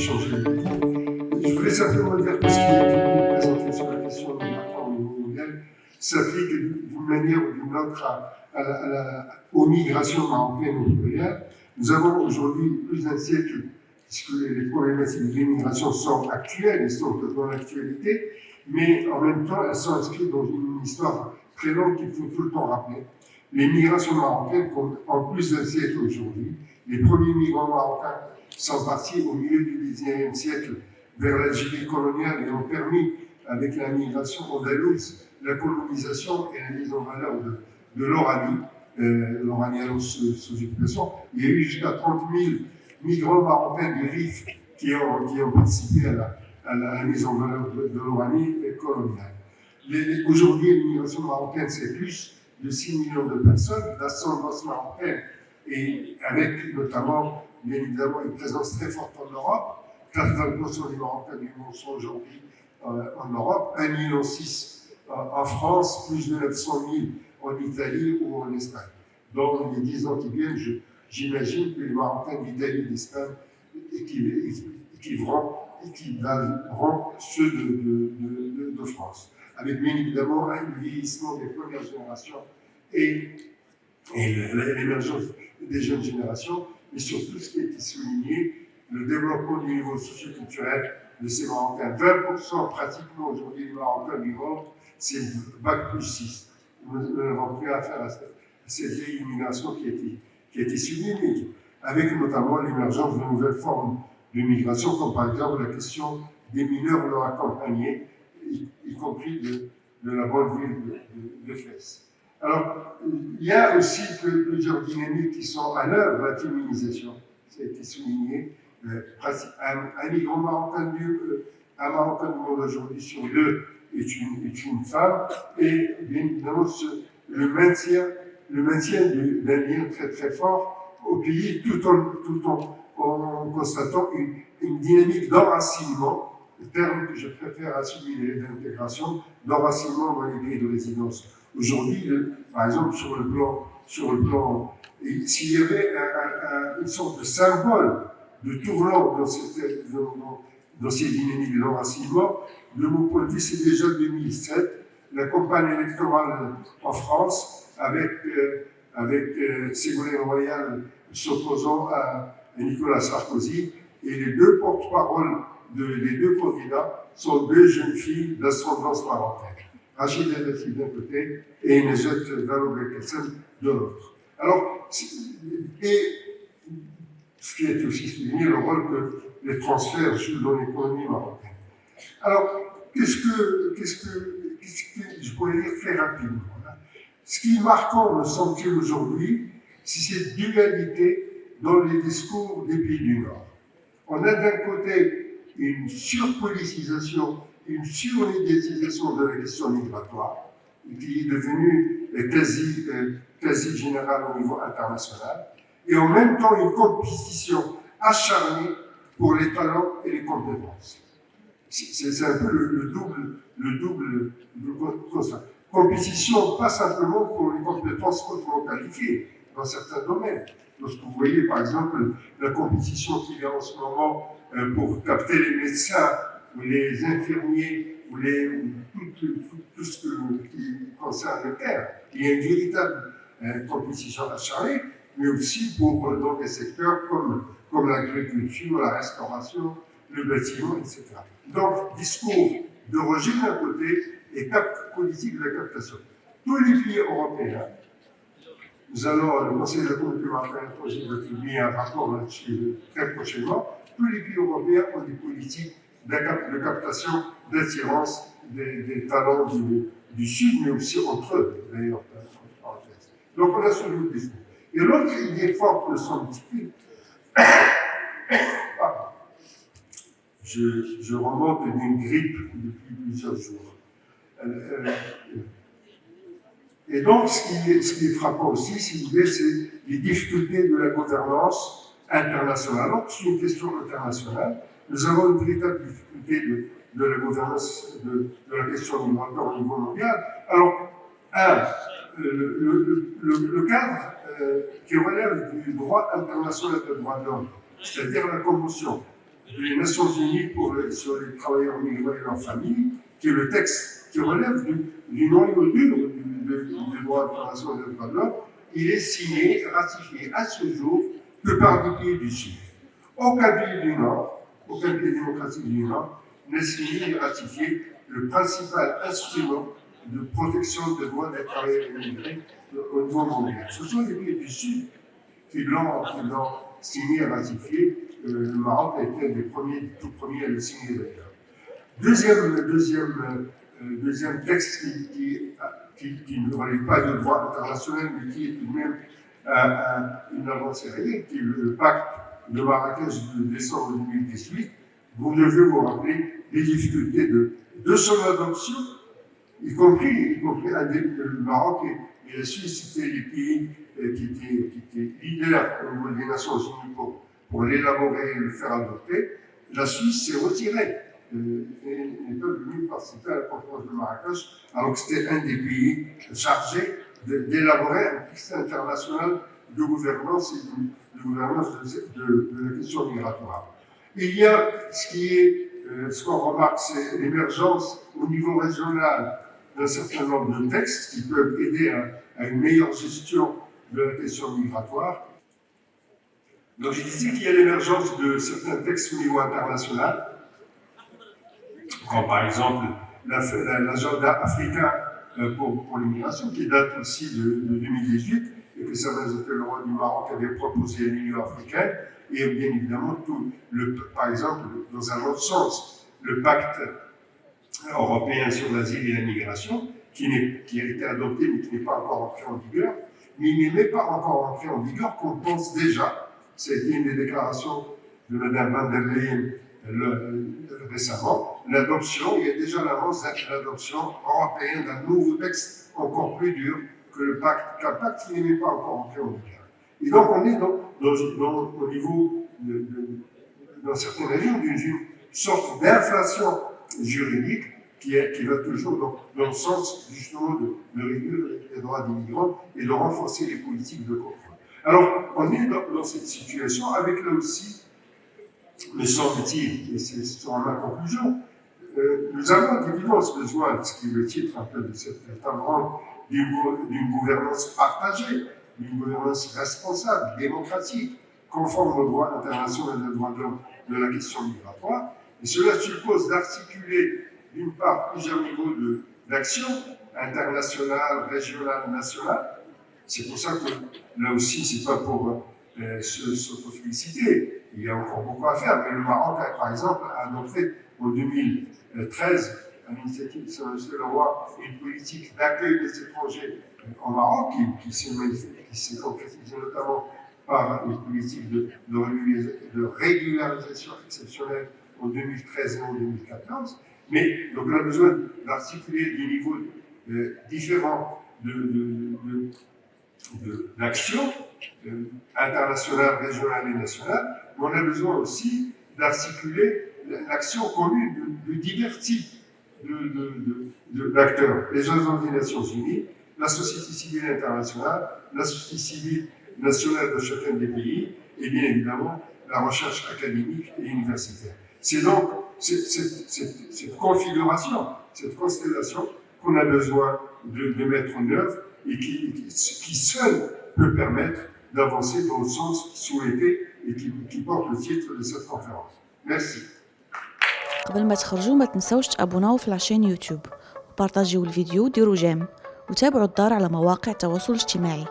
changer les vies. Je voulais simplement dire que ce qui est présenté sur la question migratoire au niveau mondial s'applique d'une manière ou d'une autre aux migrations marocaines ou ouvrières. Nous avons aujourd'hui plus d'un siècle, puisque les problématiques de l'immigration sont actuelles, elles sont dans l'actualité, mais en même temps, elles sont inscrites dans une histoire très longue qu'il faut tout le temps rappeler. Les migrations marocaines comptent en plus d'un siècle aujourd'hui. Les premiers migrants marocains sont partis au milieu du XIXe siècle vers l'Algérie coloniale et ont permis, avec la migration andalouse, la colonisation et la mise en valeur de l'Oranie. L'Oranie alors sous occupation. Il y a eu jusqu'à 30 000 migrants marocains du Rif qui ont participé à la mise en valeur de l'Oranie coloniale. Aujourd'hui, l'immigration marocaine, c'est plus de 6 millions de personnes, d'ascendance marocaine, et avec notamment, bien évidemment, une présence très forte en Europe. 80% des Marocains du monde sont aujourd'hui en Europe, 1,6 million en France, plus de 900 000 en Italie ou en Espagne. Dans les 10 ans qui viennent, j'imagine que les Marocains d'Italie et d'Espagne équivaleront ceux de France, avec bien évidemment un vieillissement des premières générations et l'émergence des jeunes générations, mais surtout ce qui a été souligné, le développement du niveau socioculturel de ces Marocains. 20% pratiquement aujourd'hui des Marocains du monde, c'est Bac plus 6. Nous n'avons plus affaire à cette vieille immigration qui a été soulignée, avec notamment l'émergence de nouvelles formes de migration, comme par exemple la question des mineurs non accompagnés, y compris de la bonne ville de Fès. Alors, il y a aussi plusieurs dynamiques qui sont à l'œuvre, la féminisation, ça a été souligné. Un migrant marocain un Marocain du monde aujourd'hui sur deux est une femme, et bien évidemment le maintien d'un lien très très fort au pays, tout en constatant une dynamique d'enracinement, le terme que je préfère à celui d'intégration, d'enracinement dans les pays de résidence. Aujourd'hui, par exemple, sur le plan, s'il y avait une sorte de symbole de tournant dans ces dynamiques d'enracinement, de mon point de vue, c'est déjà 2007, la campagne électorale en France, avec Ségolène Royal s'opposant à Nicolas Sarkozy, et les deux porte-paroles des deux candidats sont deux jeunes filles d'ascendance marocaine. Rachida Dati d'un côté et Najat Vallaud-Belkacem de l'autre. Alors, et ce qui est aussi souligné, le rôle que les transferts jouent dans l'économie marocaine. Alors, qu'est-ce que je pourrais dire très rapidement hein. Ce qui est marquant, me semble-t-il, aujourd'hui, c'est cette dualité dans les discours des pays du Nord. On a d'un côté une surpolitisation, une surmédiatisation de la question migratoire, qui est devenue quasi générale au niveau international, et en même temps une compétition acharnée pour les talents et les compétences. C'est un peu le double constat. Compétition, pas simplement pour les compétences hautement qualifiées dans certains domaines. Lorsque vous voyez, par exemple, la compétition qu'il y a en ce moment pour capter les médecins ou les infirmiers ou tout ce qui concerne le terre, il y a une véritable compétition acharnée, mais aussi dans des secteurs comme l'agriculture, la restauration, le bâtiment, etc. Donc, discours de rejet d'un côté et politique de la captation. Tous les pays européens, le Conseil de la communauté marocaine étranger va publier un rapport là-dessus très prochainement, tous les pays européens ont des politiques de captation, d'attirance des talents du Sud, mais aussi entre eux, d'ailleurs. Donc, on a ce double discours. Et l'autre idée forte de son discours, je remonte d'une grippe depuis plusieurs jours. Et donc, ce qui est frappant aussi, si vous voulez, c'est les difficultés de la gouvernance internationale. Donc, c'est une question internationale. Nous avons une véritable difficulté de la gouvernance de la question migratoire au niveau mondial. Alors, le cadre qui relève du droit international des droits de l'homme, c'est-à-dire la Convention des Nations Unies sur les travailleurs migrants et leurs familles, qui est le texte qui relève du noyau dur du droit international des droits de l'homme. Il est signé, ratifié à ce jour que par des pays du Sud. Aucun pays du Nord, aucun pays démocratique du Nord n'a signé et ratifié le principal instrument de protection des droits des travailleurs immigrés au niveau mondial. Ce sont les pays du Sud qui l'ont signé et ratifié. Le Maroc a été un des tout premiers à le signer d'ailleurs. Deuxième texte qui ne relève pas du droit international, mais qui est tout de même une avancée réelle, qui est le pacte de Marrakech de décembre 2018. Vous devez vous rappeler les difficultés de son adoption, y compris le Maroc et la Suisse, c'était les pays qui étaient leaders au niveau des Nations Unies pour l'élaborer et le faire adopter. La Suisse s'est retirée. N'est pas venu participer à la conférence de Marrakech, alors que c'était un des pays chargés d'élaborer un texte international de gouvernance et de gouvernance de la question migratoire. Il y a ce qu'on remarque, c'est l'émergence au niveau régional d'un certain nombre de textes qui peuvent aider à une meilleure gestion de la question migratoire. Donc je disais qu'il y a l'émergence de certains textes au niveau international, comme par exemple l'agenda africain pour l'immigration, qui date aussi de 2018, et que Salvatore le roi du Maroc avait proposé à l'Union africaine, et bien évidemment, par exemple, dans un autre sens, le pacte européen sur l'asile et la migration, qui a été adopté mais qui n'est pas encore entré en vigueur, mais il n'est même pas encore entré en vigueur qu'on pense déjà, c'était une des déclarations de Mme van der Leyen récemment, il y a déjà l'avance de l'adoption européenne d'un nouveau texte encore plus dur que qu'un pacte qui n'est même pas encore entré en vigueur. Et donc on est au niveau, dans certaines régions, d'une sorte d'inflation juridique qui va toujours dans le sens justement de réduire les droits des migrants et de renforcer les politiques de contrôle. Alors on est dans cette situation avec là aussi, me semble-t-il, et c'est sur ma conclusion, nous avons d'évidence besoin, ce qui est le titre un peu de cette table ronde, d'une gouvernance partagée, d'une gouvernance responsable, démocratique, conforme au droit international des droits de l'homme de la question migratoire. Et cela suppose d'articuler, d'une part, plusieurs niveaux d'action, internationale, régionale, nationale. C'est pour ça que, là aussi, c'est pas pour s'auto-féliciter, il y a encore beaucoup à faire, mais le Maroc, par exemple, a annoncé en 2013, à l'initiative de Salvatore le roi, une politique d'accueil des étrangers en Maroc, qui s'est concrétisée notamment par une politique de régularisation exceptionnelle en 2013 et en 2014. Mais donc on a besoin d'articuler des niveaux différents d'action internationale, régionale et nationale, mais on a besoin aussi d'articuler l'action commune de divers types d'acteurs, les agences des Nations Unies, la société civile internationale, la société civile nationale de chacun des pays, et bien évidemment la recherche académique et universitaire. C'est donc cette configuration, cette constellation qu'on a besoin de mettre en œuvre et qui seul peut permettre d'avancer dans le sens souhaité et qui porte le titre de cette conférence. Merci. قبل ما تخرجوا ما تنسوش تابوناو في العشان يوتيوب وبارطاجيو الفيديو وديروا جيم وتابعوا الدار على مواقع التواصل الاجتماعي.